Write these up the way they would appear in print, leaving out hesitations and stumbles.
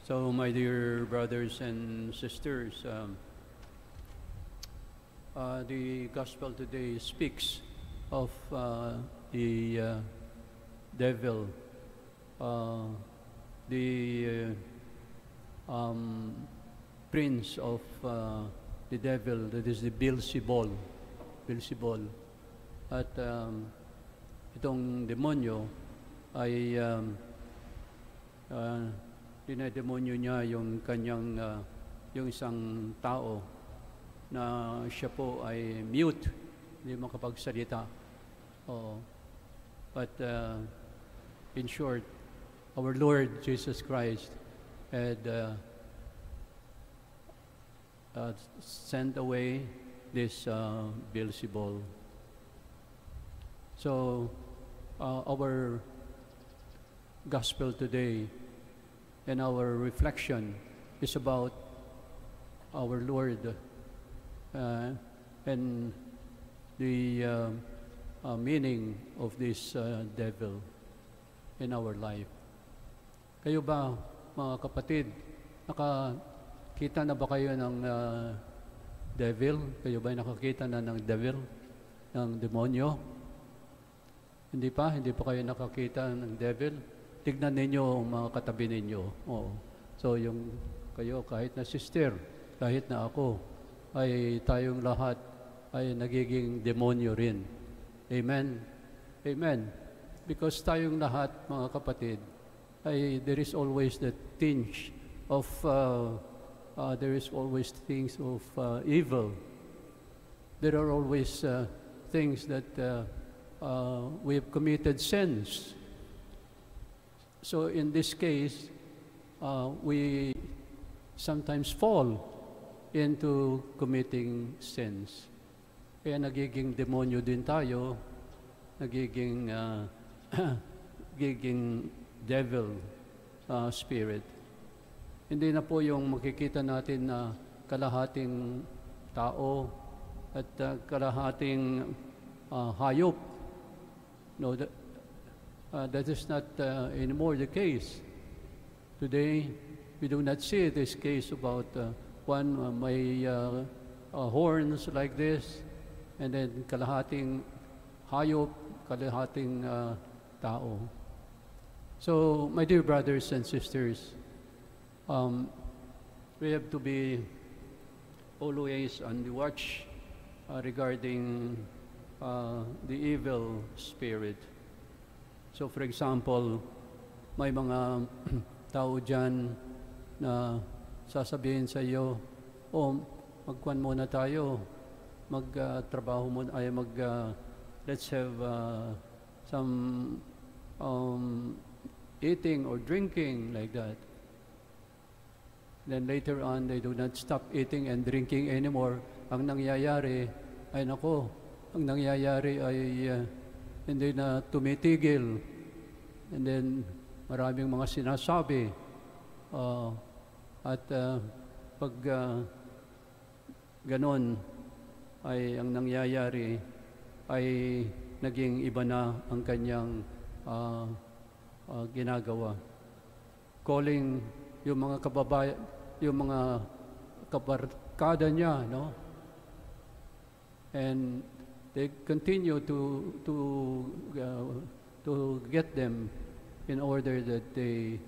So, my dear brothers and sisters, the gospel today speaks of the devil, the prince of the devil, that is the Beelzebul. At itong demonyo ay dinedemonyo niya yung kanyang yung isang tao na siya po ay mute, hindi makapagsalita. But in short, our Lord Jesus Christ had sent away this Beelzebul. So our gospel today and our reflection is about our Lord and the meaning of this devil in our life. Kayo ba, mga kapatid, nakakita na ba kayo ng devil? Kayo ba nakakita na ng devil, ng demonyo? Hindi pa kayo nakakita ng devil? Tignan ninyo ang mga katabi ninyo. So yung kayo, kahit na sister, kahit na ako, ay tayong lahat ay nagiging demonyo rin. Amen? Amen. Because tayong lahat, mga kapatid, ay there is always the tinge of, there is always things of evil. There are always things that we have committed sins. So in this case, we sometimes fall into committing sins. Kaya nagiging demonyo din tayo, nagiging devil spirit. Hindi na po yung makikita natin na kalahating tao at kalahating hayop. No, that is not anymore the case. Today, we do not see this case about one may horns like this, and then kalahating hayop, kalahating tao. So, my dear brothers and sisters, we have to be always on the watch regarding the evil spirit. So for example, may mga tao dyan na sasabihin sa iyo, magkuhan muna tayo, magtrabaho muna, let's have some eating or drinking, like that. Then later on, they do not stop eating and drinking anymore. Ang nangyayari ay ang nangyayari ay hindi na tumitigil. And then maraming mga sinasabi. Pag ganon ay ang nangyayari ay naging iba na ang kanyang ginagawa. Calling yung mga kababayan, yung mga kabarkada niya, no? And they continue to get them in order that they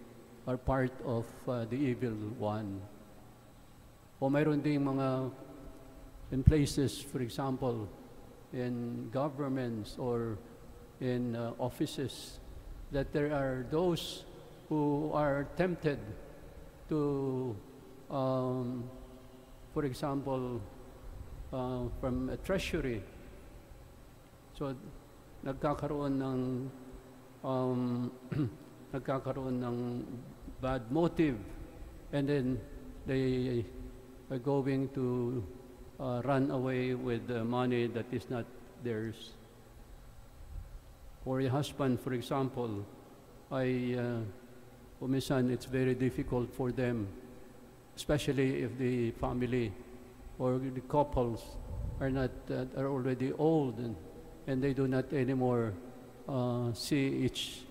are part of the evil one. O mayroon ding mga in places, for example, in governments or in offices, that there are those who are tempted to, for example, from a treasury. So, nagkakaroon ng bad motive, and then they are going to run away with money that is not theirs. For a husband, for example, minsan it's very difficult for them, especially if the family or the couples are already old and they do not anymore see each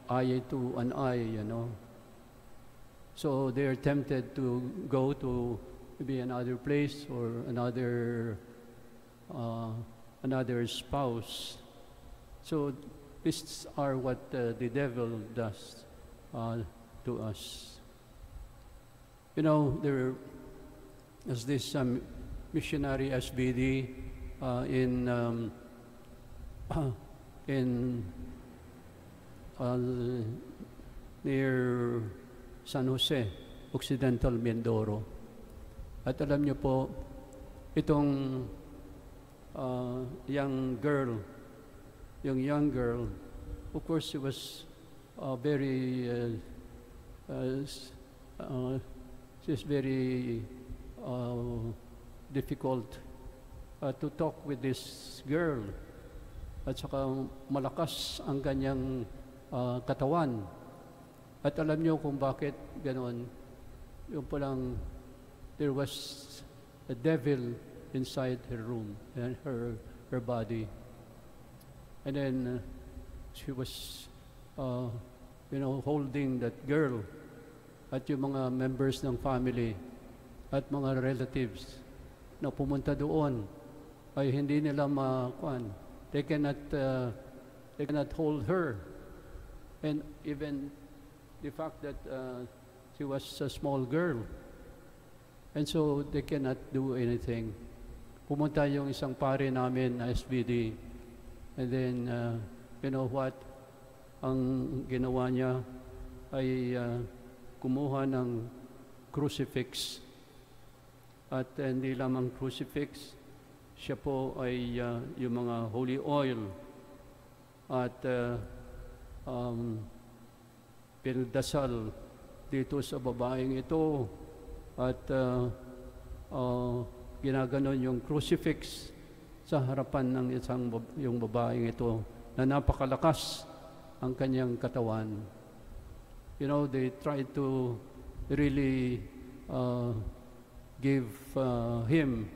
eye to an eye, So they are tempted to go to maybe another place or another spouse. So these are what the devil does to us. You know, there is this missionary SBD in near San Jose, Occidental Mindoro. At alam niyo po, itong young girl, of course, she was very, she's very difficult to talk with this girl. At saka malakas ang kanyang katawan. At alam niyo kung bakit ganoon. Yung palang there was a devil inside her room and her body. And then she was holding that girl. At yung mga members ng family at mga relatives na pumunta doon ay hindi nila makuan. They cannot hold her. And even the fact that she was a small girl. And so they cannot do anything. Pumunta yung isang pare namin na SBD. And then, you know what? Ang ginawa niya ay kumuha ng crucifix. At hindi lamang crucifix, siya po ay yung mga holy oil at pinagdasal dito sa babaeng ito at ginaganon yung crucifix sa harapan ng yung babaeng ito na napakalakas ang kanyang katawan. You know, they tried to really give him,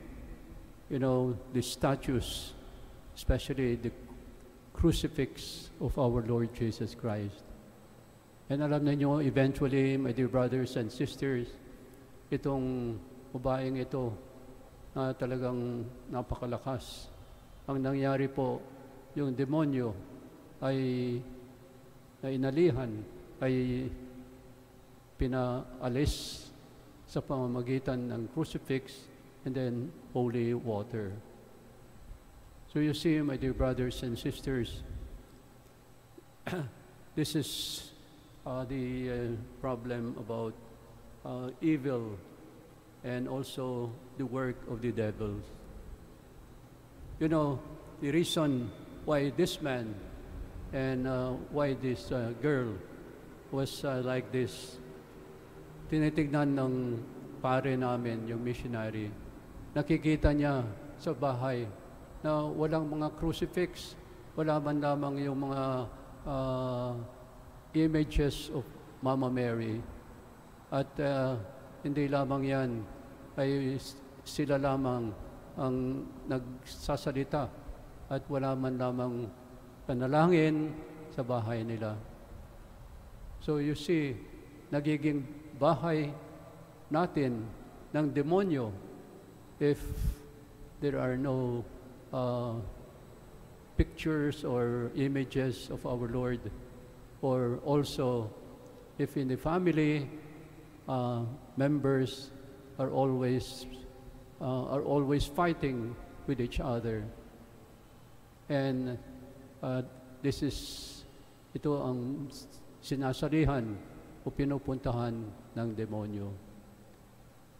you know, the statues, especially the crucifix of our Lord Jesus Christ. And alam niyo, eventually, my dear brothers and sisters, itong babaeng ito na talagang napakalakas. Ang nangyari po, yung demonyo ay na inalihan, ay pinaalis sa pamamagitan ng crucifix and then holy water. So you see, my dear brothers and sisters, this is the problem about evil and also the work of the devil. You know, the reason why this man and why this girl was like this, tinitignan ng pare namin, yung missionary, nakikita niya sa bahay na walang mga crucifix, wala man lamang yung mga images of Mama Mary. At hindi lamang yan, ay sila lamang ang nagsasalita at wala man lamang panalangin sa bahay nila. So you see, nagiging bahay natin ng demonyo if there are no pictures or images of our Lord, or also if in the family members are always fighting with each other, and ito ang sinasalihan o pinupuntahan ng demonyo.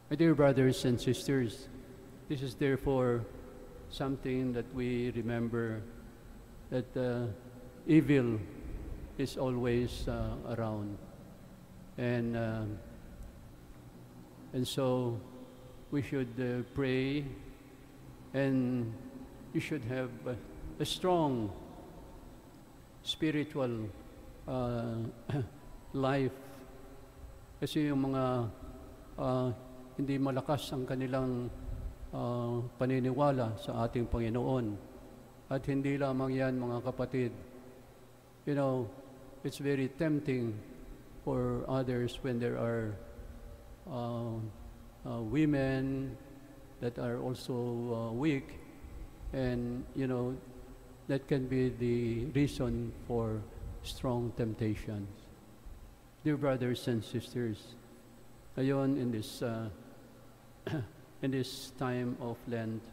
My dear brothers and sisters, this is therefore something that we remember, that evil is always around. And so we should pray, and you should have a strong spiritual life. Kasi yung mga hindi malakas ang kanilang paniniwala sa ating Panginoon. At hindi lamang yan, mga kapatid. You know, it's very tempting for others when there are women that are also weak, and that can be the reason for strong temptations. Dear brothers and sisters, ngayon in this in this time of Lent,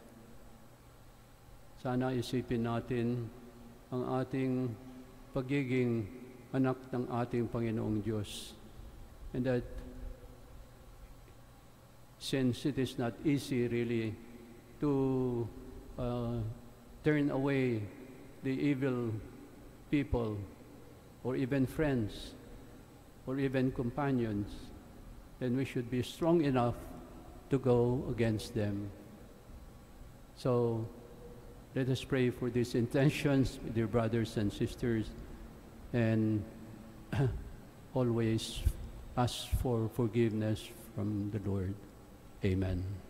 sana isipin natin ang ating pagiging anak ng ating Panginoong Diyos, and that since it is not easy really to turn away the evil people or even friends or even companions, then we should be strong enough to go against them. So let us pray for these intentions, dear brothers and sisters, and always ask for forgiveness from the Lord. Amen.